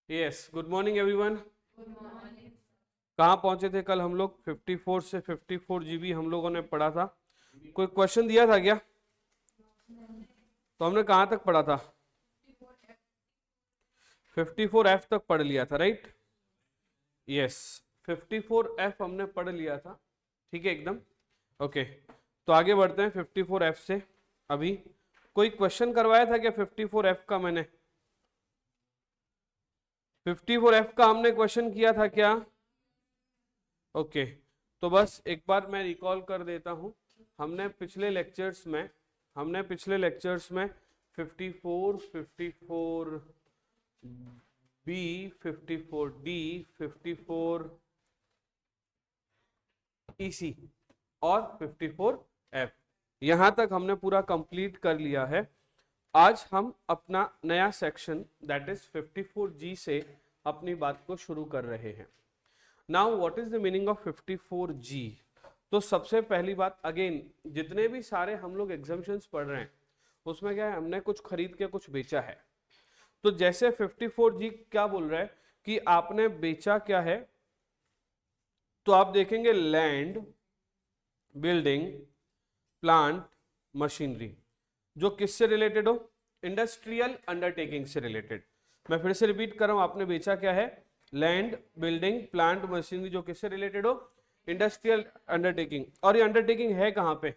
Yes, good morning everyone. कहाँ पहुंचे थे कल हम लोग? 54 से 54 जीबी हम लोगों ने पढ़ा था। कोई क्वेश्चन दिया था क्या? तो हमने कहाँ तक पढ़ा था? 54F तक पढ़ लिया था, राइट? यस, 54F हमने पढ़ लिया था। ठीक है, एकदम ओके। तो आगे बढ़ते हैं 54F से। अभी कोई क्वेश्चन करवाया था क्या 54F का? मैंने 54F का हमने क्वेश्चन किया था क्या? ओके, तो बस एक बार मैं रिकॉल कर देता हूं। हमने पिछले लेक्चर्स में 54, 54 बी, 54 डी, 54 ईसी और 54F, यहां तक हमने पूरा कंप्लीट कर लिया है। आज हम अपना नया सेक्शन दैट इज 54G से अपनी बात को शुरू कर रहे हैं। Now what is the meaning of 54G? तो सबसे पहली बात, अगेन जितने भी सारे हम लोग एग्जाम्शंस पढ़ रहे हैं उसमें क्या है, हमने कुछ खरीद के कुछ बेचा है। तो जैसे 54G क्या बोल रहा है कि आपने बेचा क्या है, तो आप देखेंगे लैंड, बिल्डिंग, प्लांट, मशीनरी, जो किससे रिलेटेड हो? इंडस्ट्रियल अंडरटेकिंग से रिलेटेड। मैं फिर से रिपीट कर रहा हूं, आपने बेचा क्या है? लैंड, बिल्डिंग, प्लांट, मशीनरी, जो किससे रिलेटेड हो? Industrial undertaking. और ये अंडरटेकिंग है कहां पे?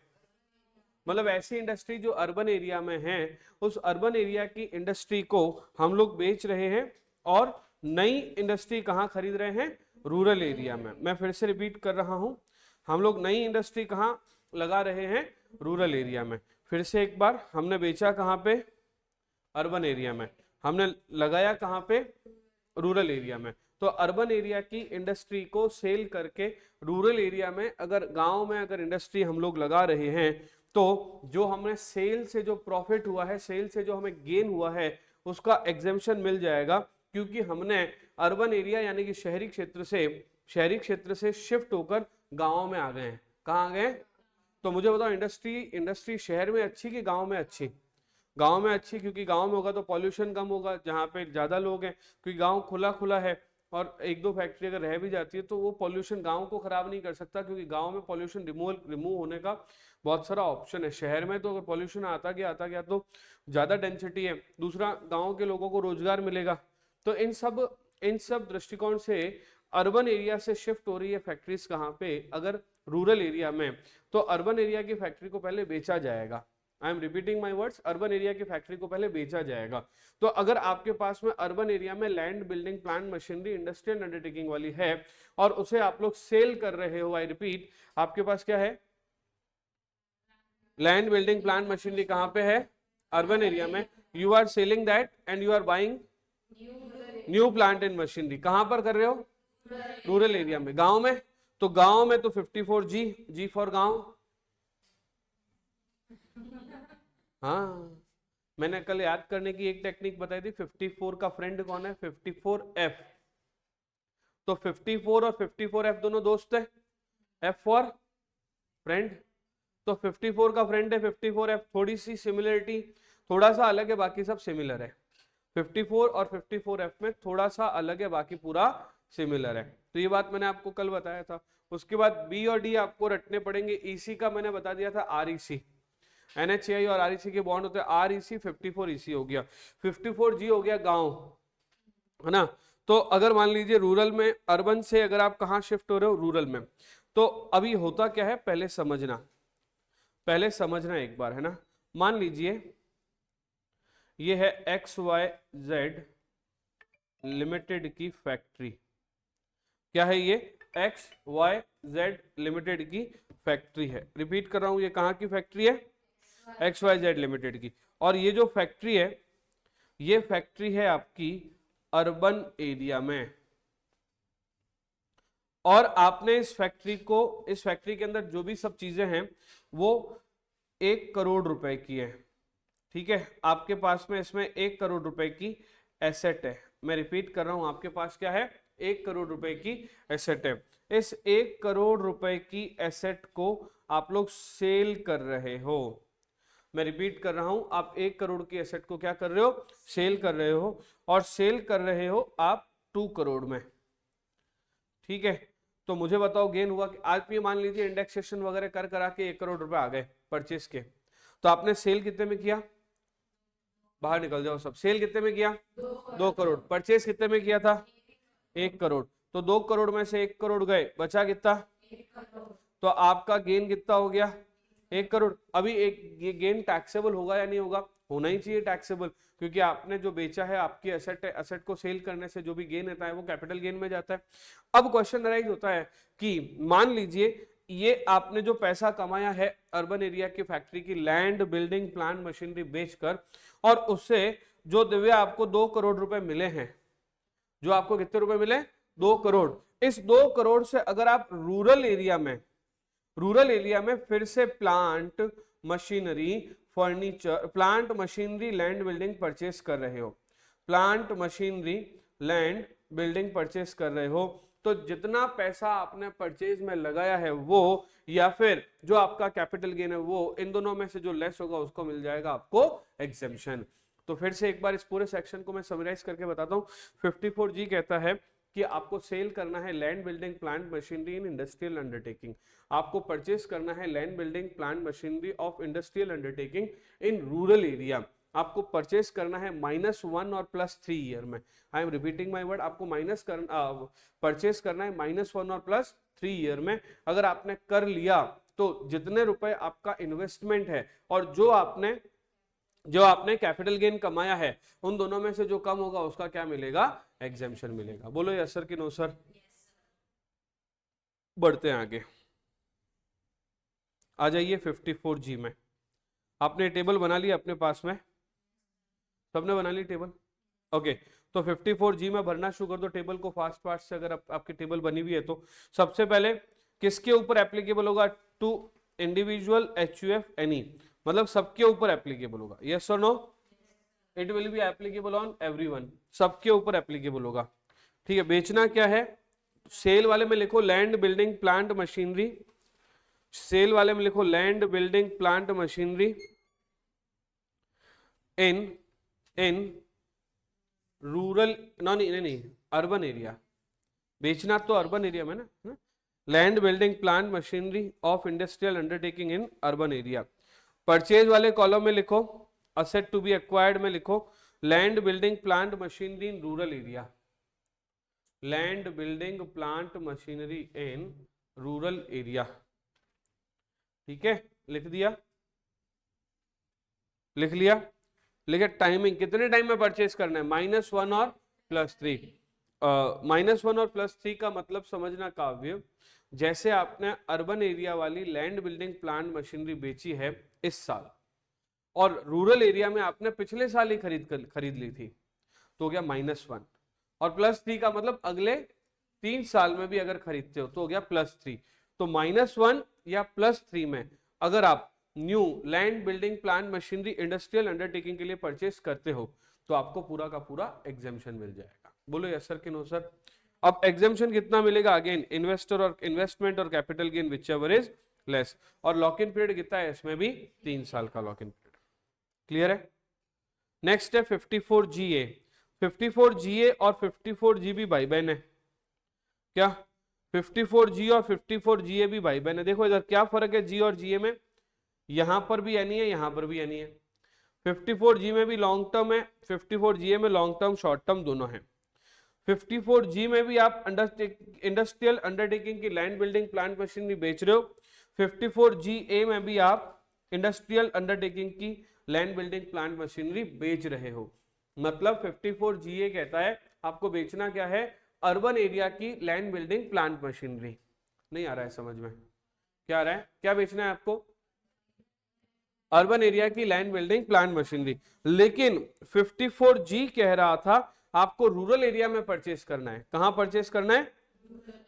मतलब ऐसी इंडस्ट्री जो अर्बन एरिया में है, उस अर्बन एरिया की इंडस्ट्री को हम लोग बेच रहे हैं। और नई इंडस्ट्री कहां खरीद रहे हैं? रूरल एरिया में। मैं फिर से रिपीट कर रहा हूं, हम लोग नई इंडस्ट्री कहां लगा रहे हैं? रूरल एरिया में। फिर से एक बार, हमने बेचा कहां पे? अर्बन एरिया में। हमने लगाया कहां पे? रूरल एरिया में। तो अर्बन एरिया की इंडस्ट्री को सेल करके रूरल एरिया में, अगर गांव में अगर इंडस्ट्री हम लोग लगा रहे हैं, तो जो हमें सेल से जो प्रॉफिट हुआ है, सेल से जो हमें गेन हुआ है, उसका एग्जेम्पशन मिल जाएगा। क्योंकि हमने अर्बन एरिया यानी कि शहरी क्षेत्र से शिफ्ट होकर गांव में आ गए हैं। कहाँ आ गए? तो मुझे बताओ, इंडस्ट्री शहर में अच्छी कि गांव में अच्छी? गांव में अच्छी, क्योंकि गांव में होगा तो पॉल्यूशन कम होगा, जहाँ पे ज्यादा लोग हैं। क्योंकि गांव खुला खुला है, और एक दो फैक्ट्री अगर रह भी जाती है तो वो पॉल्यूशन गांव को खराब नहीं कर सकता, क्योंकि गांव में पॉल्यूशन रिमूव होने का बहुत सारा ऑप्शन है। शहर में तो अगर पॉल्यूशन आता गया तो ज्यादा डेंसिटी है, दूसरा गांव के लोगों को रोजगार मिलेगा। तो इन सब दृष्टिकोण से अर्बन एरिया से शिफ्ट हो रही है फैक्ट्रीज कहाँ पे? अगर रूरल एरिया में। तो अर्बन एरिया की फैक्ट्री को पहले बेचा जाएगा। I am repeating my words, urban area की फैक्ट्री को पहले बेचा जाएगा। तो अगर आपके पास में अर्बन एरिया में land, building, plant, machinery, industrial undertaking वाली है, और उसे आप लोग सेल कर रहे हो, आई रिपीट, आपके पास क्या है? लैंड, बिल्डिंग, प्लांट, मशीनरी कहां पे है? अर्बन एरिया में। You are selling that and you are buying new plant and machinery. कहां पर कर रहे हो? रूरल एरिया में। गांव में? तो गांव में तो 54G, जी फॉर गांव। हाँ, मैंने कल याद करने की एक टेक्निक बताई थी। 54 का फ्रेंड कौन है? 54F। तो 54 और 54F दोनों दोस्त है। F for friend. तो 54 का फ्रेंड है 54F। थोड़ी सी सिमिलरिटी, थोड़ा सा अलग है, बाकी सब सिमिलर है। 54 और 54F में थोड़ा सा अलग है, बाकी पूरा सिमिलर है। तो ये बात मैंने आपको कल बताया था। उसके बाद बी और डी आपको रटने पड़ेंगे। ईसी का मैंने बता दिया था, REC। NHAI और REC के बॉन्ड होते हैं। REC 54EC हो गया। 54G हो गया गांव, है ना? तो अगर मान लीजिए रूरल में, अर्बन से अगर आप कहाँ शिफ्ट हो रहे हो? रूरल में। तो अभी होता क्या है, पहले समझना एक बार, है ना? मान लीजिए ये है XYZ लिमिटेड की फैक्ट्री। क्या है ये? XYZ लिमिटेड की फैक्ट्री है। रिपीट कर रहा हूं, ये कहां की फैक्ट्री है? XYZ लिमिटेड की। और ये जो फैक्ट्री है, ये फैक्ट्री है आपकी अर्बन एरिया में। और आपने इस फैक्ट्री के अंदर जो भी सब चीजें हैं वो 1 करोड़ रुपए की है। ठीक है, आपके पास में इसमें 1 करोड़ रुपए की एसेट है। मैं रिपीट कर रहा हूं, आपके पास क्या है? 1 करोड़ रुपए की एसेट है। इस 1 करोड़ रुपए की एसेट को आप लोग सेल कर रहे हो। मैं रिपीट कर रहा हूं, आप 1 करोड़ की एसेट को क्या कर रहे हो, सेल कर रहे हो, और सेल कर रहे हो आप 2 करोड़ में, ठीक है। तो मुझे बताओ गेन हुआ कि आज भी मान लीजिए इंडेक्सेशन वगैरह कर करा के 1 करोड़ रुपए आ गए परचेस के, तो आपने सेल कितने में किया, बाहर निकल जाओ सब, सेल कितने में किया, 2 करोड़, परचेस कितने में किया था, 1 करोड़, तो 2 करोड़ में से 1 करोड़ गए, बचा कितना, तो आपका गेन कितना हो गया, 1 करोड़। अभी ये गेन टैक्सेबल होगा या नहीं होगा, होना ही चाहिए टैक्सेबल, क्योंकि आपने जो बेचा है आपकी एसेट है, एसेट को सेल करने से जो भी गेन आता है वो कैपिटल गेन में जाता है। अब क्वेश्चन अराइज होता है कि मान लीजिए ये आपने जो पैसा कमाया है अर्बन एरिया की फैक्ट्री की लैंड, बिल्डिंग, प्लांट, मशीनरी बेचकर, और उससे जो दिव्या आपको 2 करोड़ रुपए मिले हैं, जो आपको कितने रुपए मिले, 2 करोड़, इस 2 करोड़ से अगर आप रूरल एरिया में फिर से plant, machinery, furniture, plant, machinery, land, building purchase कर रहे हो, plant, machinery, land, building purchase कर रहे हो, तो जितना पैसा आपने परचेज में लगाया है वो, या फिर जो आपका कैपिटल गेन है वो, इन दोनों में से जो लेस होगा उसको मिल जाएगा आपको एग्जेम्पशन। तो फिर से एक बार इस पूरे सेक्शन को मैं समराइज करके बताता हूँ। 54G कहता है कि आपको सेल करना है land, building, plant, machinery in industrial undertaking, आपको परचेस करना है land, building, plant, machinery of industrial undertaking in rural area, आपको परचेस करना है -1 और +3 ईयर में। I am repeating my word, आपको परचेस करना है -1 और +3 ईयर में। अगर आपने कर लिया तो जितने रुपए आपका इन्वेस्टमेंट है और जो आपने कैपिटल गेन कमाया है, उन दोनों में से जो कम होगा उसका क्या मिलेगा, एग्जेम्पशन मिलेगा। बोलो यस सर कि नो सर। बढ़ते हैं आगे, आ जाइए 54G में। आपने टेबल बना ली अपने पास में, सबने बना ली टेबल, ओके। तो 54G में भरना शुरू कर दो टेबल को फास्ट फास्ट से, अगर आपकी टेबल बनी हुई है तो। सबसे पहले किसके ऊपर एप्लीकेबल होगा, टू इंडिविजुअल, HUF, एनी, मतलब सबके ऊपर एप्लीकेबल होगा, यस और no, it will be applicable on everyone, सबके ऊपर एप्लीकेबल होगा, ठीक है। बेचना क्या है, सेल वाले में लिखो land, building, plant, machinery, sale वाले में लिखो land, building, plant, machinery in rural, नहीं, अर्बन एरिया, बेचना तो अर्बन एरिया में ना, land, building, plant, machinery of industrial undertaking in urban area. Purchase वाले कॉलम में लिखो असेट टू बी एक्वायर्ड में लिखो land, building, plant, machinery in rural area, land, building, plant, machinery in rural area, ठीक है, लिख दिया, लिख लिया। लेकिन टाइमिंग कितने टाइम में परचेज करना है, -1 और +3, -1 और +3 का मतलब समझना काव्य, जैसे आपने अर्बन एरिया वाली लैंड, बिल्डिंग, प्लांट, मशीनरी बेची है इस साल, और रूरल एरिया में आपने पिछले साल ही खरीद ली थी, तो हो गया -1, और +3 का मतलब अगले 3 साल में भी अगर खरीदते हो तो हो गया +3। तो -1 या +3 में अगर आप new land, building, plant, machinery industrial undertaking के लिए परचेस करते हो तो आपको पूरा का पूरा एग्जेम्पशन मिल जाएगा। बोलो यस सर कि नो सर। अब एग्जेम्पशन कितना मिलेगा, अगेन इन्वेस्टमेंट और capital gain which ever is less, और लॉक इन पीरियड कितना है, इसमें भी 3 साल का लॉक इन पीरियड, क्लियर है। नेक्स्ट है 54GA। 54GA और 54GB भाई बहन है क्या, 54G और 54GA भी भाई बहन है। देखो इधर क्या फर्क है G और GA में, यहां पर भी एनी है, यहां पर भी एनी है। 54G में भी लॉन्ग टर्म है, 54GA में लॉन्ग टर्म, शॉर्ट टर्म दोनों है। 54G में भी आप इंडस्ट्रियल अंडरटेकिंग की लैंड, बिल्डिंग, प्लांट, मशीनरी बेच रहे हो। 54GA में भी आप इंडस्ट्रियल अंडरटेकिंग की लैंड, बिल्डिंग, प्लांट, मशीनरी बेच रहे हो। मतलब 54GA कहता है आपको बेचना क्या है, अर्बन एरिया की लैंड, बिल्डिंग, प्लांट, मशीनरी। नहीं आ रहा है समझ में, क्या आ रहा है, क्या बेचना है आपको, अर्बन एरिया की लैंड, बिल्डिंग, प्लांट, मशीनरी। लेकिन 54G कह रहा था आपको रूरल एरिया में परचेस करना है। कहां परचेस करना है,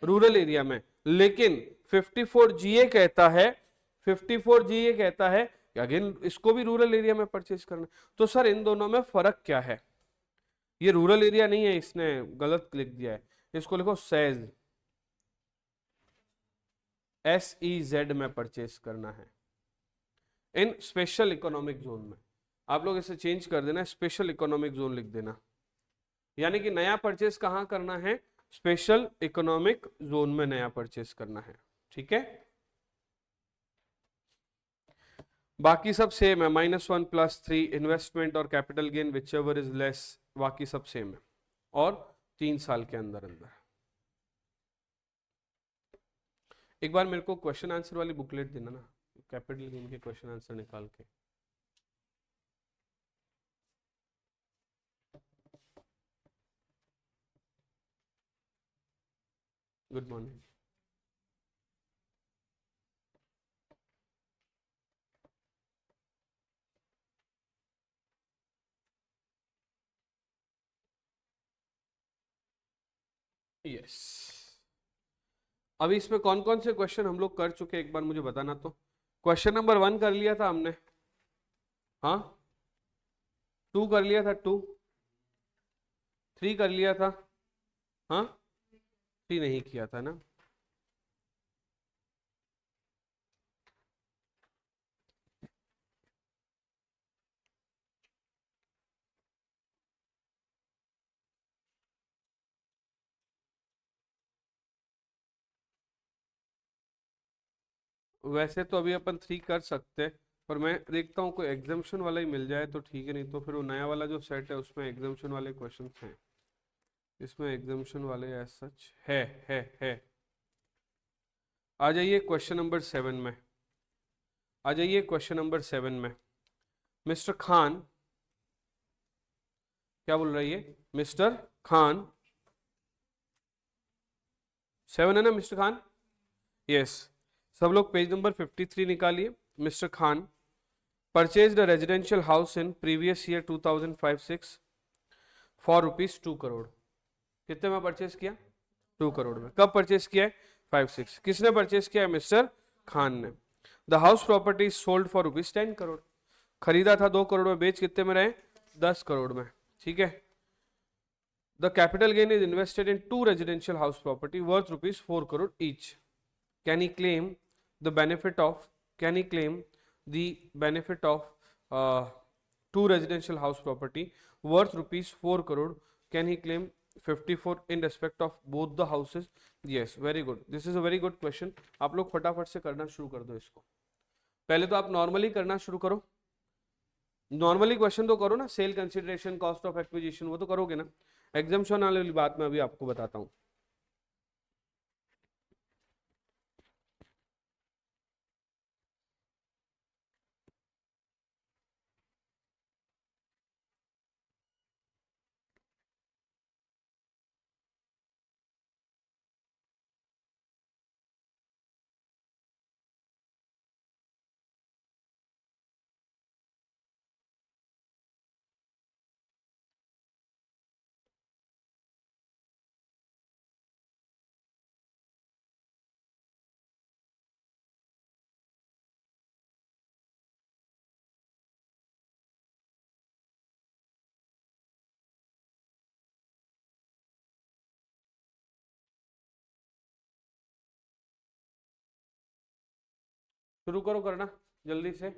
रूरल एरिया में। लेकिन 54GA कहता है, 54GA कहता है अगेन इसको भी रूरल एरिया में परचेस करना है। तो सर इन दोनों में फर्क क्या है, ये रूरल एरिया नहीं है, इसने गलत लिख दिया है, इसको लिखो सेज, SEZ में परचेस करना है। इन स्पेशल इकोनॉमिक जोन में। आप लोग इसे चेंज कर देना, स्पेशल इकोनॉमिक जोन लिख देना, यानी कि नया परचेस कहाँ करना है, स्पेशल इकोनॉमिक जोन में नया परचेस करना है, ठीक है। बाकी सब सेम है, -1 +3 इन्वेस्टमेंट और capital gain which ever is less, बाकी सब सेम है, और 3 साल के अंदर अंदर। एक बार मेरे को क्वेश्चन आंसर वाली बुकलेट देना ना, कैपिटल गेन के क्वेश्चन आंसर निकाल के। Good morning. यस, अभी इसमें कौन कौन से क्वेश्चन हम लोग कर चुके हैं एक बार मुझे बताना। तो क्वेश्चन नंबर 1 कर लिया था हमने, हाँ। 2 कर लिया था, 2। 3 कर लिया था, हाँ। 3 नहीं किया था ना। वैसे तो अभी अपन 3 कर सकते हैं, पर मैं देखता हूँ कोई एग्जाम्शन वाला ही मिल जाए तो ठीक है, नहीं तो फिर वो नया वाला जो सेट है उसमें एग्जाम्शन वाले क्वेश्चन हैं। इसमें एग्जाम्शन वाले एज सच है। आ जाइए क्वेश्चन नंबर 7 में, आ जाइए क्वेश्चन नंबर 7 में। मिस्टर खान, क्या बोल रही है, मिस्टर खान, 7 है ना मिस्टर खान, यस। सब लोग पेज नंबर 53 निकालिए। Mister Khan purchased a residential house in previous year 2005-6 for ₹2 crore. कितने में परचेज किया, 2 करोड़ में। कब परचेज किया है, 5-6। किसने परचेज किया है, मिस्टर खान ने। The house property sold for ₹10 crore. खरीदा था 2 करोड़ में, बेच कितने में रहे, 10 करोड़ में, ठीक है। The capital gain is invested in 2 residential house property worth ₹4 crore each. Can he claim the benefit of, can he claim the benefit of 2 residential house property worth ₹4 crore? Can he claim 54 in respect of both the houses? Yes, very good. This is a very good question. आप लोग फटाफट से करना शुरू कर दो इसको। पहले तो आप नॉर्मली करना शुरू करो, नॉर्मली क्वेश्चन तो करो ना, sale consideration, cost of acquisition, वो तो करोगे ना। एग्जाम्शन वाली बात मैं अभी आपको बताता हूँ। शुरू करो करना जल्दी से।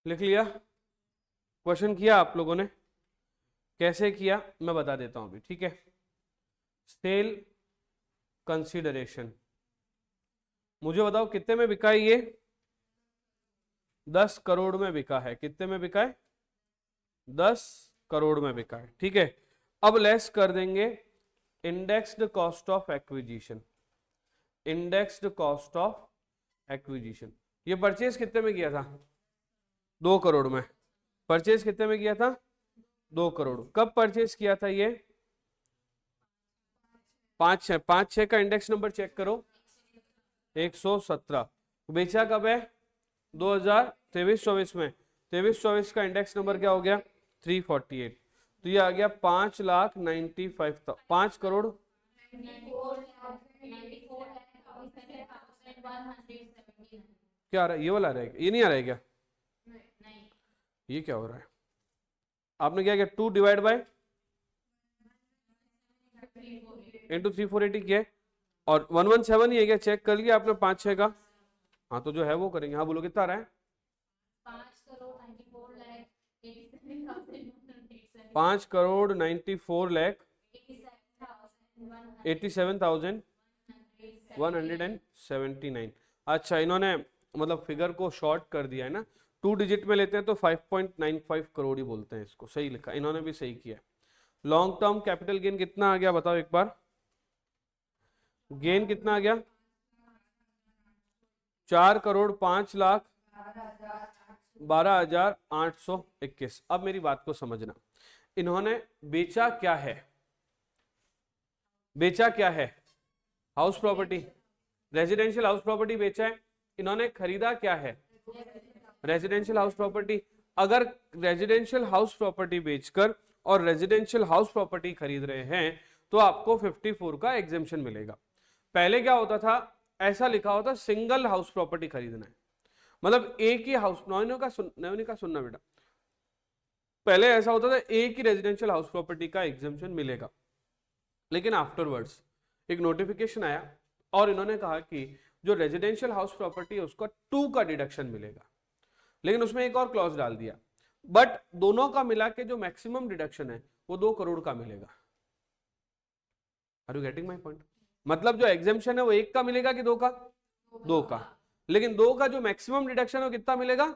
लिख लिया, क्वेश्चन किया आप लोगों ने, कैसे किया मैं बता देता हूं अभी, ठीक है। सेल कंसीडरेशन, मुझे बताओ कितने में बिका है ये, 10 करोड़ में बिका है। कितने में बिका है, 10 करोड़ में बिका है, ठीक है। अब लेस कर देंगे indexed cost of acquisition, indexed cost of acquisition. ये परचेज कितने में किया था, 2 करोड़ में। परचेज कितने में किया था, 2 करोड़। कब परचेज किया था ये? 5/6 का इंडेक्स नंबर चेक करो, 117। बेचा कब है? 2023-24 में। 23-24 का इंडेक्स नंबर क्या हो गया? 348। तो ये आ गया 5,95,000, 5 करोड़। क्या आ रहा है? ये वाला आ रहा है? ये नहीं आ रहा है क्या? ये क्या हो रहा है? आपने क्या किया? 2 डिवाइड बाय इंटू 3,480 किया है, और 117 ही है क्या? चेक कर लिया आपने 5/6 का? हाँ तो जो है वो करेंगे। हाँ बोलो कितना आ रहा है? 5,94,87,179। अच्छा, इन्होंने मतलब फिगर को शॉर्ट कर दिया है ना, 2 डिजिट में लेते हैं तो 5.95 करोड़ ही बोलते हैं इसको। सही लिखा, इन्होंने भी सही किया। लॉन्ग टर्म कैपिटल गेन कितना आ गया बताओ एक बार? गेन कितना आ गया? 4,05,12,821। अब मेरी बात को समझना, इन्होंने बेचा क्या है? बेचा क्या है? House property, residential house property बेचा है। इन्होंने खरीदा क्या है? Residential house property. अगर रेजिडेंशियल हाउस प्रॉपर्टी बेचकर और रेजिडेंशियल हाउस प्रॉपर्टी खरीद रहे हैं तो आपको 54 का एग्जेम्पशन मिलेगा। पहले क्या होता था? ऐसा लिखा होता सिंगल हाउस प्रॉपर्टी खरीदना है, मतलब एक ही हाउस। नौनी का सुनना बेटा, पहले ऐसा होता था एक ही रेजिडेंशियल हाउस प्रॉपर्टी का एग्जेम्पशन मिलेगा, लेकिन आफ्टरवर्ड्स एक नोटिफिकेशन आया और इन्होंने कहा कि जो रेजिडेंशियल हाउस प्रॉपर्टी है उसका 2 का डिडक्शन मिलेगा, लेकिन उसमें एक और क्लॉज डाल दिया, बट दोनों का मिला के जो मैक्सिमम डिडक्शन है वो 2 करोड़ का मिलेगा। Are you getting my point? मतलब जो एग्जेम्पशन है वो 1 का मिलेगा कि 2 का? 2 का। लेकिन 2 का जो मैक्सिमम डिडक्शन है वो कितना मिलेगा?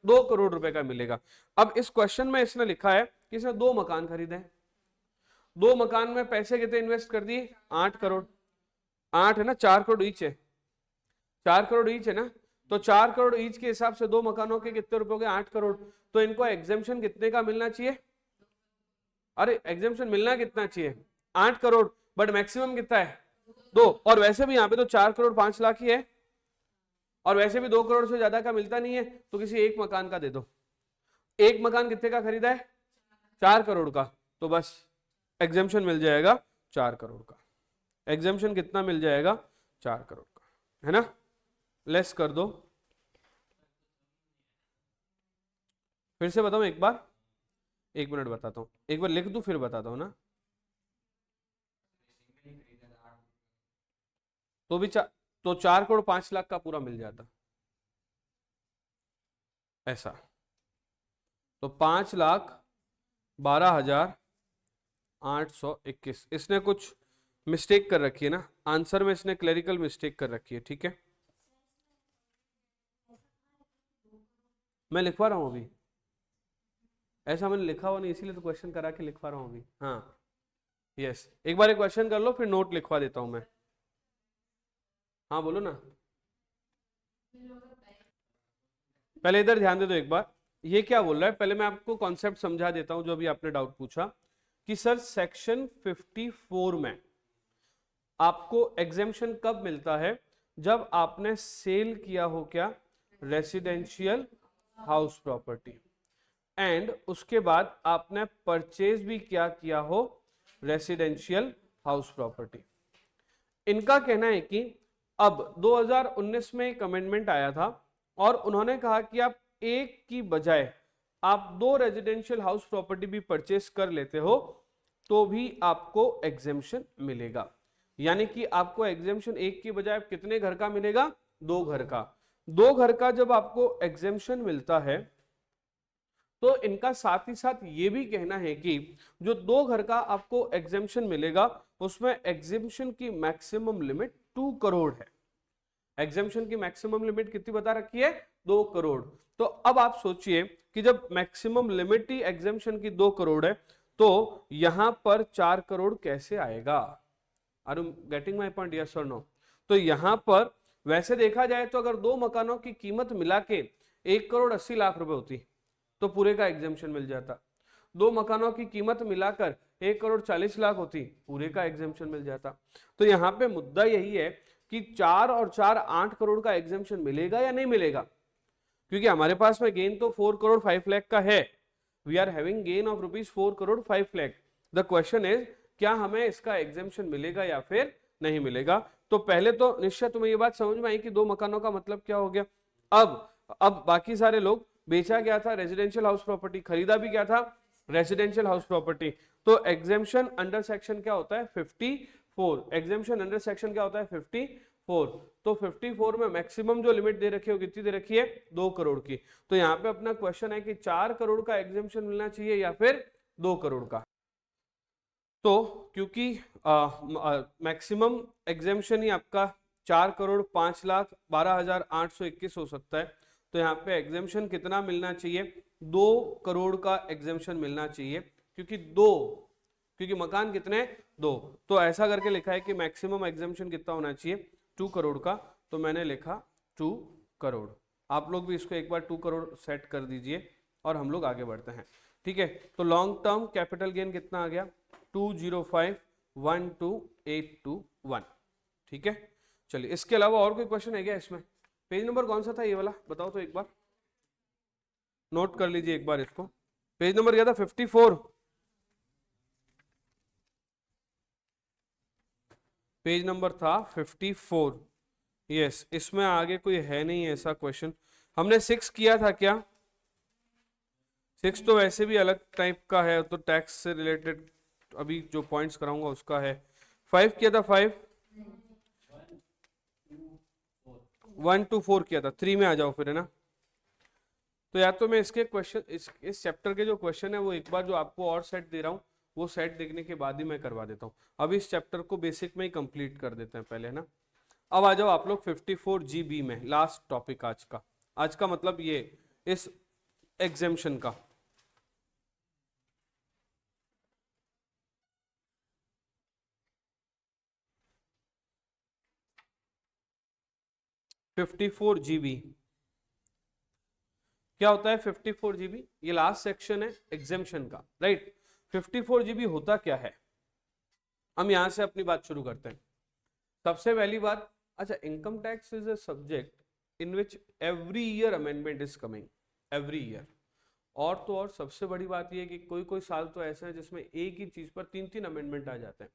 2 करोड़ रुपए का मिलेगा। अब इस क्वेश्चन में इसने लिखा है कि इसने 2 मकान खरीदे, 2 मकान में पैसे कितने इन्वेस्ट कर दिए? 8 करोड़। 8 है ना, 4 करोड़ ईच है, 4 करोड़ ईच है ना, तो 4 करोड़ ईच के हिसाब से 2 मकानों के कितने रुपए हो गए? 8 करोड़। तो इनको एग्जेम्पशन कितने का मिलना चाहिए? अरे एग्जेम्पशन मिलना कितना चाहिए? 8 करोड़, बट मैक्सिमम कितना है? 2। और वैसे भी यहाँ पे तो 4 करोड़ 5 लाख ही है, और वैसे भी 2 करोड़ से ज्यादा का मिलता नहीं है, तो किसी एक मकान का दे दो। एक मकान कितने का खरीदा है? 4 करोड़ का, तो बस एग्जेम्पशन मिल जाएगा 4 करोड़ का। एग्जेम्पशन कितना मिल जाएगा? 4 करोड़ का, है ना? लेस कर दो, फिर से बताऊं एक बार? 1 मिनट बताता हूं, एक बार लिख दूं फिर बताता हूं ना। तो भी तो 4 करोड़ 5 लाख का पूरा मिल जाता ऐसा। तो 5,12,821। इसने कुछ मिस्टेक कर रखी है ना आंसर में, इसने क्लरिकल मिस्टेक कर रखी है, ठीक है? मैं लिखवा रहा हूं अभी, ऐसा मैंने लिखा हुआ नहीं, इसीलिए तो क्वेश्चन करा के लिखवा रहा हूं अभी। हाँ यस, एक बार एक क्वेश्चन कर लो फिर नोट लिखवा देता हूं मैं। हाँ बोलो ना, पहले इधर ध्यान दे दो एक बार। ये क्या बोल रहा है, पहले मैं आपको कॉन्सेप्ट समझा देता हूं जो अभी आपने डाउट पूछा कि सर सेक्शन 54 में आपको एग्जेम्पशन कब मिलता है? जब आपने सेल किया हो क्या? रेसिडेंशियल हाउस प्रॉपर्टी, एंड उसके बाद आपने परचेज भी क्या किया हो? Residential house property. इनका कहना है कि अब 2019 में एक अमेंडमेंट आया था और उन्होंने कहा कि आप एक की बजाय आप 2 रेजिडेंशियल हाउस प्रॉपर्टी भी परचेस कर लेते हो तो भी आपको एग्जेम्पशन मिलेगा। यानी कि आपको एग्जेम्पशन एक की बजाय कितने घर का मिलेगा? 2 घर का। 2 घर का जब आपको एग्जेम्पशन मिलता है तो इनका साथ ही साथ ये भी कहना है कि जो 2 घर का आपको एग्जेम्पशन मिलेगा उसमें एग्जेम्पशन की मैक्सिमम लिमिट 2 करोड़ है। एग्जेम्पशन की मैक्सिमम लिमिट कितनी बता रखी है? 2 करोड़। तो अब आप सोचिए कि जब मैक्सिमम लिमिट ही एग्जेम्पशन की 2 करोड़ है तो यहां पर 4 करोड़ कैसे आएगा? Are you getting my point? Yes और नो? तो यहां पर वैसे देखा जाए तो अगर 2 मकानों की कीमत मिला के 1,80,00,000 रुपए होती तो पूरे का एग्जेम्पशन मिल जाता। दो मकानों की कीमत मिलाकर 1,40,00,000 होती, पूरे का एग्जेम्पशन मिल जाता। तो यहाँ पे मुद्दा यही है कि 4 और 4 8 करोड़ का एग्जेम्पशन मिलेगा या नहीं मिलेगा, क्योंकि हमारे पास में गेन तो 4 करोड़ 5 लाख का है। We are having gain of rupees 4 crore 5 lakh. The question is क्या हमें इसका एग्जेम्पशन मिलेगा या फिर नहीं मिलेगा। तो पहले तो निश्चय तुम्हें ये बात समझ में आई कि दो मकानों का मतलब क्या हो गया। अब बाकी सारे लोग, बेचा गया था रेजिडेंशियल हाउस प्रॉपर्टी, खरीदा भी क्या था रेजिडेंशियल हाउस प्रॉपर्टी। तो एग्जेम्पशन अंडर सेक्शन क्या होता है 54, एग्जेम्पशन अंडर सेक्शन क्या होता है 54। तो 54 में मैक्सिमम जो लिमिट दे रखी है वो कितनी दे रखी है 2 करोड़ की। तो यहाँ पे अपना क्वेश्चन है कि 4 करोड़ का एग्जेम्पशन मिलना चाहिए या फिर 2 करोड़ का। तो क्योंकि मैक्सिमम एग्जेम्पशन ही आपका 4 करोड़ 5,12,821 हो सकता है, तो यहाँ पे एग्जेम्पशन कितना मिलना चाहिए 2 करोड़ का एग्जेम्पशन मिलना चाहिए, क्योंकि मकान कितने 2। तो ऐसा करके लिखा है कि मैक्सिमम एग्जेम्पशन कितना होना चाहिए 2 करोड़ का, तो मैंने लिखा 2 करोड़। आप लोग भी इसको एक बार 2 करोड़ सेट कर दीजिए और हम लोग आगे बढ़ते हैं। ठीक है, तो लॉन्ग टर्म कैपिटल गेन कितना आ गया 205,12,821। ठीक है, चलिए इसके अलावा और कोई क्वेश्चन है क्या इसमें। पेज नंबर कौन सा था ये वाला बताओ तो एक बार, नोट कर लीजिए एक बार इसको। पेज नंबर क्या था 54, पेज नंबर था 54। यस, इसमें आगे कोई है नहीं ऐसा क्वेश्चन। हमने 6 किया था क्या, 6 तो वैसे भी अलग टाइप का है, तो टैक्स से रिलेटेड अभी जो पॉइंट्स कराऊंगा उसका है। 5 किया था 5, 1 to 4 किया था, 3 में आ जाओ फिर, है ना। तो या तो मैं इसके क्वेश्चन इस चैप्टर के जो क्वेश्चन है वो एक बार जो आपको और सेट दे रहा हूँ वो सेट देखने के बाद ही मैं करवा देता हूँ। अभी इस चैप्टर को बेसिक में ही कंप्लीट कर देते हैं पहले, है ना। अब आ जाओ आप लोग 54GB में, लास्ट टॉपिक आज का मतलब ये इस एग्जेम्पशन का। $54GB क्या होता है 54GB, ये लास्ट सेक्शन है एग्जेम्पशन का, राइट। 54GB होता क्या है, हम यहां से अपनी बात शुरू करते हैं। सबसे पहली बात, अच्छा, income tax is a subject in which every year amendment is coming, every year. और तो और सबसे बड़ी बात यह है कि कोई कोई साल तो ऐसा है जिसमें एक ही चीज पर 3-3 अमेंडमेंट आ जाते हैं।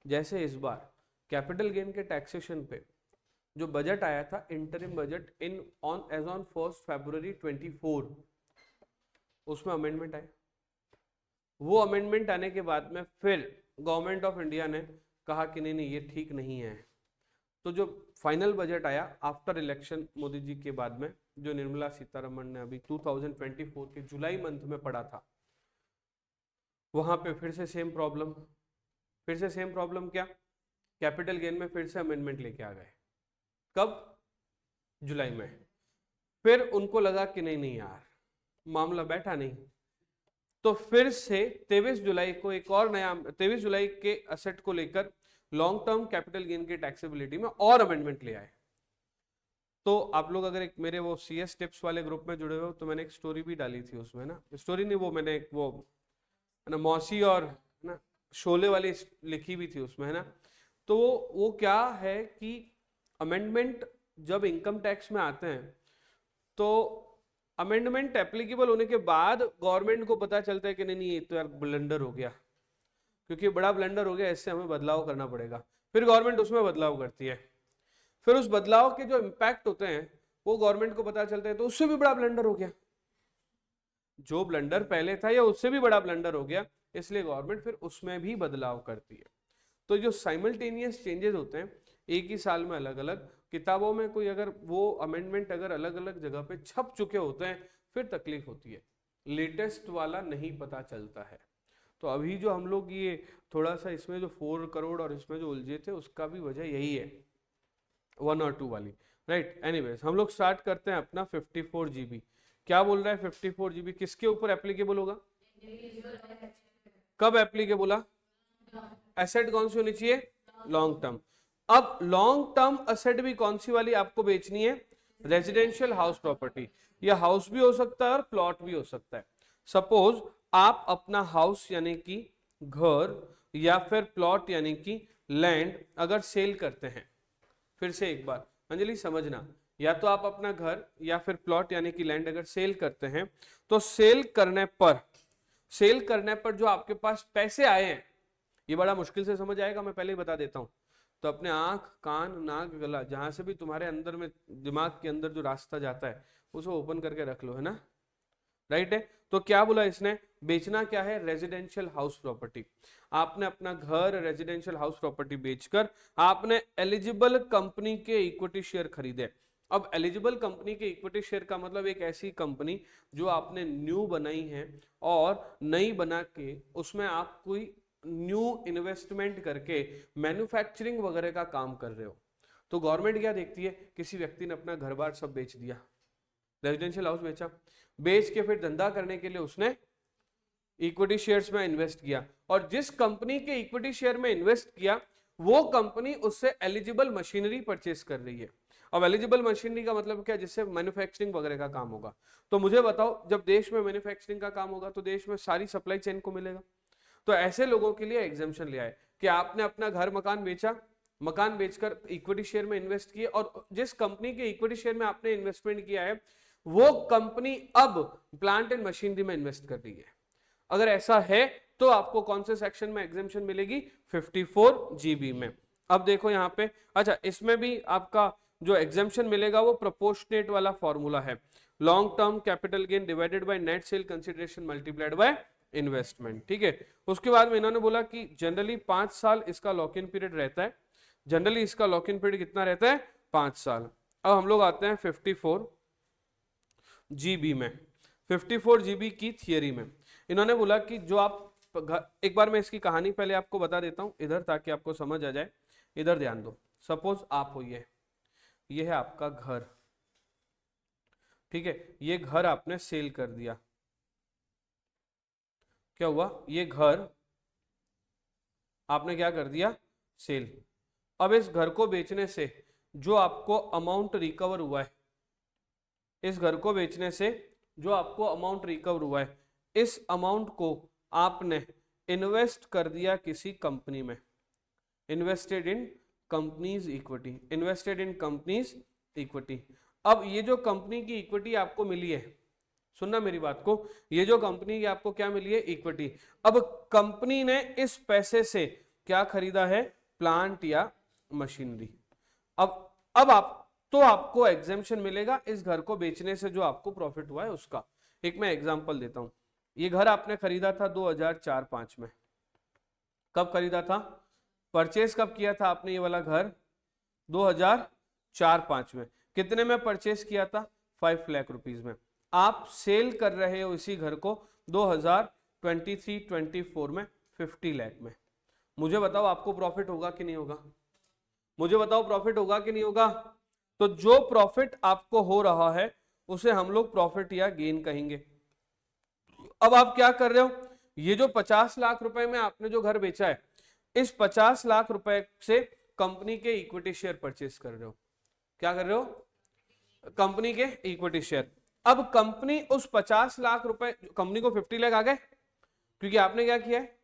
जैसे इस बार कैपिटल गेन के टैक्सेशन पे जो बजट आया था, इंटरिम बजट एज ऑन 1 फरवरी 24, उसमें अमेंडमेंट आए। वो अमेंडमेंट आने के बाद में फिर गवर्नमेंट ऑफ इंडिया ने कहा कि नहीं ये ठीक नहीं है। तो जो फाइनल बजट आया आफ्टर इलेक्शन मोदी जी के बाद में, जो निर्मला सीतारमण ने अभी 2024 के जुलाई मंथ में पढ़ा था, वहां पे फिर से सेम प्रॉब्लम, क्या कैपिटल गेन में फिर से अमेंडमेंट लेके आ गए। कब, जुलाई में। फिर उनको लगा कि नहीं यार मामला बैठा नहीं, तो फिर से 23 जुलाई को एक और नया, 23 जुलाई के असेट को लेकर लॉन्ग टर्म कैपिटल गेन के टैक्सेबिलिटी में और अमेंडमेंट ले आए। तो आप लोग अगर एक मेरे वो CS टिप्स वाले ग्रुप में जुड़े हो तो मैंने एक स्टोरी भी डाली थी उसमें ना, स्टोरी नहीं, वो मैंने एक वो ना मौसी और ना शोले वाली लिखी भी थी उसमें, है ना। तो वो क्या है कि अमेंडमेंट जब इनकम टैक्स में आते हैं तो अमेंडमेंट एप्लीकेबल होने के बाद गवर्नमेंट को पता चलता है कि नहीं ये तो यार ब्लंडर हो गया, क्योंकि बड़ा ब्लंडर हो गया, इससे हमें बदलाव करना पड़ेगा। फिर गवर्नमेंट उसमें बदलाव करती है, फिर उस बदलाव के जो इम्पैक्ट होते हैं वो गवर्नमेंट को पता चलता है, तो उससे भी बड़ा ब्लंडर हो गया, जो ब्लंडर पहले था या उससे भी बड़ा ब्लंडर हो गया, इसलिए गवर्नमेंट फिर उसमें भी बदलाव करती है। तो जो साइमल्टेनियस चेंजेस होते हैं एक ही साल में अलग अलग किताबों में, कोई अगर वो अमेंडमेंट अगर अलग अलग जगह पे छप चुके होते हैं फिर तकलीफ होती है, लेटेस्ट वाला नहीं पता चलता है। तो अभी जो हम लोग ये थोड़ा सा इसमें जो 4 करोड़ और इसमें जो उलझे थे उसका भी वजह यही है, 1 और 2 वाली, राइट। एनीवेज हम लोग स्टार्ट करते हैं अपना 54GB। क्या बोल रहा है 54GB किसके ऊपर एप्लीकेबल होगा, कब एप्लीकेबल होगा, एसेट कौन सी होनी चाहिए, लॉन्ग टर्म। अब लॉन्ग टर्म एसेट भी कौन सी वाली आपको बेचनी है, रेजिडेंशियल हाउस प्रॉपर्टी। या हाउस भी हो सकता है और प्लॉट भी हो सकता है। सपोज आप अपना हाउस यानी कि घर या फिर प्लॉट यानी कि लैंड अगर सेल करते हैं, फिर से एक बार अंजलि समझना, या तो आप अपना घर या फिर प्लॉट यानी कि लैंड अगर सेल करते हैं, तो सेल करने पर जो आपके पास पैसे आए हैं, ये बड़ा मुश्किल से समझ आएगा, मैं पहले ही बता देता हूं। तो अपने आंख, कान, नाक, गला, जहां से भी तुम्हारे अंदर में दिमाग के अंदर जो रास्ता जाता है उसको ओपन करके रख लो, है ना, राइट है। तो क्या बोला इसने, बेचना क्या है, रेजिडेंशियल हाउस प्रॉपर्टी। आपने अपना घर, रेजिडेंशियल हाउस प्रॉपर्टी बेचकर आपने एलिजिबल कंपनी के इक्विटी शेयर खरीदे। अब एलिजिबल कंपनी के इक्विटी शेयर का मतलब एक ऐसी कंपनी जो आपने न्यू बनाई है और नई बना के उसमें आप कोई न्यू इन्वेस्टमेंट करके मैन्युफैक्चरिंग वगैरह का काम कर रहे हो। तो गवर्नमेंट क्या देखती है, किसी व्यक्ति ने अपना घर बार सब बेच दिया, रेजिडेंशियल हाउस बेचा, बेच के फिर धंधा करने के लिए उसने इक्विटी शेयर्स में इन्वेस्ट किया, और जिस कंपनी के इक्विटी शेयर में इन्वेस्ट किया वो कंपनी उससे एलिजिबल मशीनरी परचेस कर रही है। अब एलिजिबल मशीनरी का मतलब क्या, जिससे मैन्युफैक्चरिंग वगैरह का काम होगा। तो मुझे बताओ, जब देश में मैन्युफैक्चरिंग का काम होगा तो देश में सारी सप्लाई चेन को मिलेगा। तो ऐसे लोगों के लिए एग्जाम्पशन लिया है कि आपने अपना घर मकान बेचा, मकान बेचकर इक्विटी शेयर में इन्वेस्ट किए, और जिस कंपनी के इक्विटी शेयर में आपने इन्वेस्टमेंट किया है वो कंपनी अब प्लांट एंड मशीनरी में इन्वेस्ट कर रही है। अगर ऐसा है तो आपको कौन से सेक्शन में एग्जाम्पशन मिलेगी, 54GB में। अब देखो यहाँ पे, अच्छा इसमें भी आपका जो एग्जाम्पशन मिलेगा वो प्रोपोर्शनेट वाला फॉर्मूला है, long term capital gain divided by net sale consideration multiplied by investment, ठीक है। उसके बाद में इन्होंने बोला कि जनरली 5 साल इसका लॉक इन पीरियड रहता है, जनरली इसका लॉक इन पीरियड कितना रहता है, 5 साल। अब हम लोग आते हैं 54GB में, 54GB की थियरी में इन्होंने बोला कि जो आप एक बार मैं इसकी कहानी पहले आपको बता देता हूं इधर, ताकि आपको समझ आ जाए। इधर ध्यान दो, सपोज आप हो, ये है आपका घर, ठीक है, ये घर आपने सेल कर दिया, क्या हुआ, ये घर आपने क्या कर दिया, सेल। अब इस घर को बेचने से जो आपको अमाउंट रिकवर हुआ है, इस घर को बेचने से जो आपको अमाउंट रिकवर हुआ है, इस अमाउंट को आपने इन्वेस्ट कर दिया किसी कंपनी में, invested in companies equity, invested in companies equity. अब ये जो कंपनी की इक्विटी आपको मिली है, सुनना मेरी बात को, ये जो कंपनी की आपको क्या मिली है, इक्विटी। अब कंपनी ने इस पैसे से क्या खरीदा है, प्लांट या मशीनरी। अब आपको एग्जेम्पशन मिलेगा इस घर को बेचने से जो आपको प्रॉफिट हुआ है उसका। एक मैं एग्जांपल देता हूं, ये घर आपने खरीदा था 2004-05 में। कब खरीदा था, परचेस कब किया था आपने ये वाला घर, 2004-05 में। कितने में परचेस किया था, 5 लाख रुपीज में। आप सेल कर रहे हो इसी घर को 2023-24 में 50 लाख में। मुझे बताओ आपको प्रॉफिट होगा कि नहीं होगा, मुझे बताओ प्रॉफिट होगा कि नहीं होगा। तो जो प्रॉफिट आपको हो रहा है उसे हम लोग प्रॉफिट या गेन कहेंगे। अब आप क्या कर रहे हो, ये जो 50 लाख रुपए में आपने जो घर बेचा है, इस 50 लाख रुपए से कंपनी के इक्विटी शेयर परचेस कर रहे हो। क्या कर रहे हो, कंपनी के इक्विटी शेयर। अब कंपनी उस 50 लाख रुपए, कंपनी को 50 लाख आ गए क्योंकि आपने क्या किया है,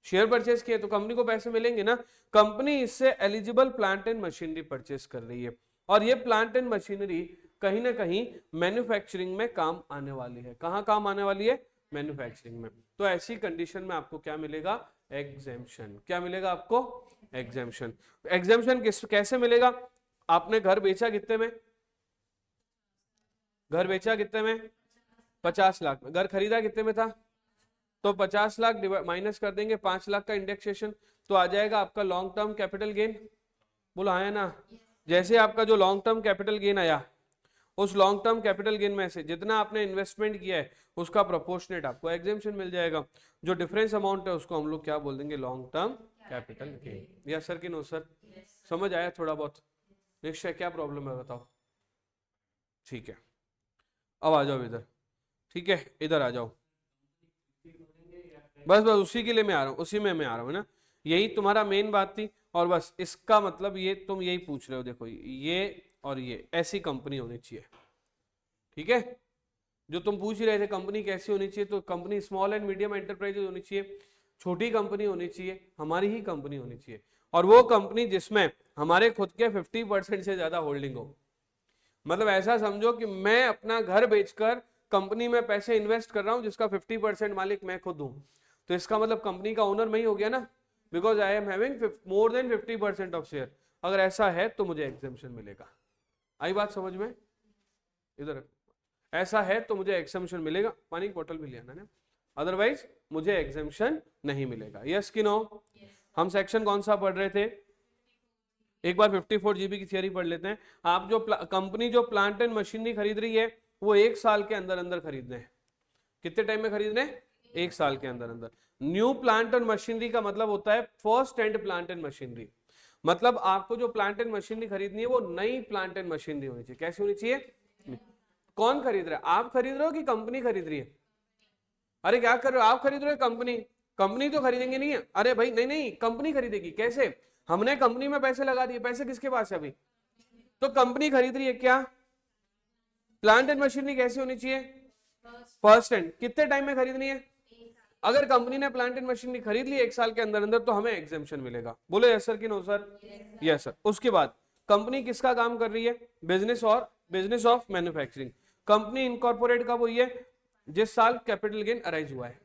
शेयर परचेस किए, तो कंपनी को पैसे मिलेंगे ना। कंपनी इससे eligible plant and machinery purchase कर रही है, और ये प्लांट एंड मशीनरी कहीं ना कहीं मैन्युफैक्चरिंग में काम आने वाली है। कहां काम आने वाली है, मैन्युफैक्चरिंग में। तो ऐसी कंडीशन में आपको क्या मिलेगा, एग्जेम्पशन। क्या मिलेगा आपको, एग्जेम्पशन। एग्जेम्पशन कैसे मिलेगा, आपने घर बेचा कितने में, घर बेचा कितने में, 50 लाख में। घर खरीदा कितने में था, तो 50 लाख माइनस कर देंगे 5 लाख का इंडेक्सेशन, तो आ जाएगा आपका लॉन्ग टर्म कैपिटल गेन। बोलो आया ना। जैसे आपका जो लॉन्ग टर्म कैपिटल गेन आया, उस लॉन्ग टर्म कैपिटल गेन में से जितना आपने इन्वेस्टमेंट किया है उसका प्रोपोर्शनेट आपको एग्जेम्पशन मिल जाएगा। जो डिफरेंस अमाउंट है उसको हम लोग क्या बोल देंगे, लॉन्ग टर्म कैपिटल गेन। या सर कि नो सर, समझ आया थोड़ा बहुत। निश्चय क्या प्रॉब्लम है बताओ, ठीक है। अब आ जाओ इधर, ठीक है, इधर आ जाओ। बस उसी के लिए मैं आ रहा हूँ, उसी में मैं आ रहा हूँ ना, यही तुम्हारा मेन बात थी। और बस इसका मतलब ये तुम यही पूछ रहे हो, देखो ये और ये ऐसी कंपनी होनी चाहिए, ठीक है। जो तुम पूछ रहे थे कंपनी कैसी होनी चाहिए, तो company small and medium enterprise होनी चाहिए, छोटी कंपनी होनी चाहिए, हमारी ही कंपनी होनी चाहिए, और वो कंपनी जिसमें हमारे खुद के 50% से ज्यादा होल्डिंग हो। मतलब ऐसा समझो कि मैं अपना घर बेचकर कंपनी में पैसे इन्वेस्ट कर रहा हूं जिसका 50% मालिक मैं खुद हूं, तो इसका मतलब कंपनी का ओनर मैं ही हो गया ना, because I am having more than 50% of share. अगर ऐसा है तो मुझे एग्जेम्पशन मिलेगा। आई बात समझ में? इधर ऐसा है तो मुझे एग्जेम्पशन मिलेगा, पानी की बोतल भी ले आना ना, अदरवाइज मुझे एग्जेम्पशन नहीं मिलेगा। यस कि नो? हम सेक्शन कौन सा पढ़ रहे थे? एक बार 54 जीबी की थियरी पढ़ लेते हैं। आप जो कंपनी जो प्लांट एंड मशीनरी खरीद रही है वो 1 साल के अंदर अंदर खरीदने हैं। कितने टाइम में खरीदने? 1 साल के अंदर अंदर। न्यू प्लांट एंड मशीनरी का मतलब होता है first hand plant and machinery. मतलब आपको जो प्लांट एंड मशीनरी खरीदनी है वो नई प्लांट एंड मशीनरी होनी चाहिए। कैसी होनी चाहिए? कौन खरीद रहा है? आप खरीद रहे हो कि कंपनी खरीद रही है? अरे क्या कर रहे हो, आप खरीद रहे हो कंपनी? कंपनी तो खरीदेंगे नहीं है। अरे भाई नहीं नहीं, कंपनी खरीदेगी। कैसे? हमने कंपनी में पैसे लगा दिए, पैसे किसके पास है अभी? तो कंपनी खरीद रही है। क्या प्लांट एंड मशीनरी कैसी होनी चाहिए? First hand. कितने टाइम में खरीदनी है? अगर कंपनी ने प्लांट एंड मशीनरी खरीद ली 1 साल के अंदर अंदर तो हमें एग्जेम्पशन मिलेगा। बोलो यस सर कि नो सर? Yes sir. उसके बाद कंपनी किसका काम कर रही है? Business of manufacturing. Company incorporate कब हुई है? जिस साल कैपिटल गेन अराइज हुआ है।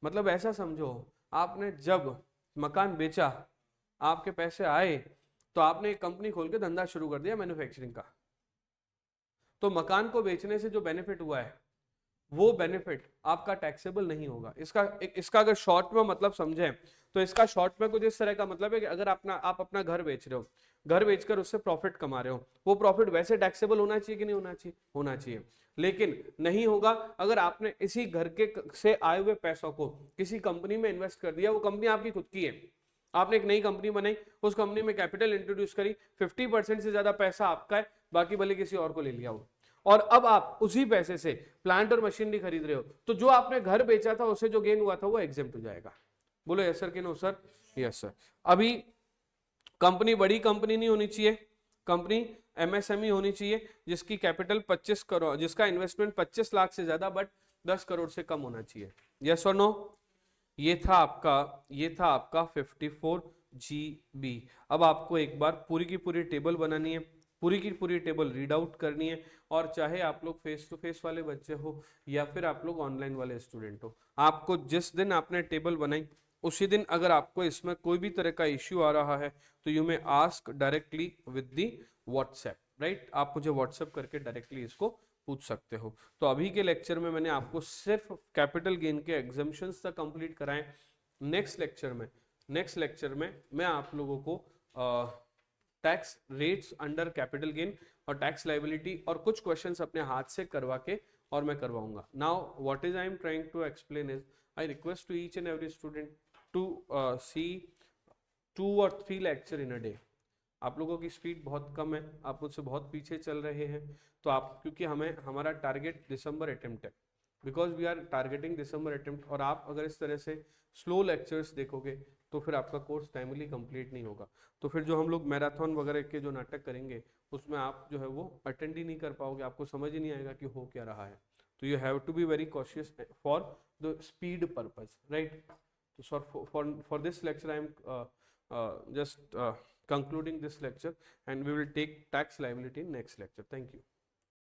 मतलब ऐसा समझो, आपने जब मकान बेचा, आपके पैसे आए, तो आपने एक कंपनी खोल के धंधा शुरू कर दिया मैन्युफैक्चरिंग का। तो मकान को बेचने से जो बेनिफिट हुआ है वो बेनिफिट आपका टैक्सेबल नहीं होगा। इसका अगर शॉर्ट में मतलब समझें तो इसका शॉर्ट में कुछ इस तरह का मतलब है कि अगर आप अपना घर बेच रहे हो, घर बेचकर उससे प्रॉफिट कमा रहे हो, वो प्रॉफिट वैसे टैक्सेबल होना चाहिए कि नहीं होना चाहिए? होना चाहिए। लेकिन नहीं होगा अगर आपने इसी घर के से आए हुए पैसों को किसी कंपनी में इन्वेस्ट कर दिया। वो कंपनी आपकी खुद की है, आपने एक नई कंपनी बनाई, उस कंपनी में कैपिटल इंट्रोड्यूस करी, 50% से ज्यादा पैसा आपका है, बाकी भले किसी और को ले लिया हो, और अब आप उसी पैसे से प्लांट और मशीनरी खरीद रहे हो, तो जो आपने घर बेचा था उससे जो गेन हुआ था वो एग्जेम्प्ट हो जाएगा। बोलो यस सर कि नो सर? Yes sir. अभी कंपनी बड़ी कंपनी नहीं होनी चाहिए, कंपनी एमएसएमई होनी चाहिए जिसकी कैपिटल 25 करोड़, जिसका इन्वेस्टमेंट 25 लाख से ज्यादा बट 10 करोड़ से कम होना चाहिए। यस और नो? ये था आपका 54 GB। अब आपको एक बार पूरी की पूरी टेबल बनानी है, पूरी की पूरी टेबल रीड आउट करनी है, और चाहे आप लोग फेस टू फेस वाले बच्चे हो या फिर आप लोग ऑनलाइन वाले स्टूडेंट हो, आपको जिस दिन आपने टेबल बनाई उसी दिन अगर आपको इसमें कोई भी तरह का इश्यू आ रहा है तो you may ask directly with the WhatsApp, right? आप मुझे व्हाट्सएप करके डायरेक्टली इसको पूछ सकते हो। तो अभी के लेक्चर में मैंने आपको सिर्फ कैपिटल गेन के एग्जाम्पशंस तक कंप्लीट कराएं। नेक्स्ट लेक्चर में मैं आप लोगों को tax rates under capital gain और टैक्स लाइबिलिटी और कुछ क्वेश्चंस अपने हाथ से करवा के और मैं करवाऊंगा। Now what is I am trying to explain is I request to each and every student to see 2 or 3 lecture in a day. आप लोगों की स्पीड बहुत कम है, आप मुझसे बहुत पीछे चल रहे हैं, तो आप क्योंकि हमारा टारगेट दिसंबर अटेम्प्ट है, because we are targeting December attempt, और आप अगर इस तरह से स्लो लेक्चर्स देखोगे तो फिर आपका कोर्स टाइमली कंप्लीट नहीं होगा। तो फिर जो हम लोग मैराथन वगैरह के जो नाटक करेंगे उसमें आप जो है वो अटेंड ही नहीं कर पाओगे, आपको समझ ही नहीं आएगा कि हो क्या रहा है। तो you have to be very cautious for the speed purpose, right? तो for this lecture I am just concluding this lecture, and we will take tax liability in next lecture. Thank you.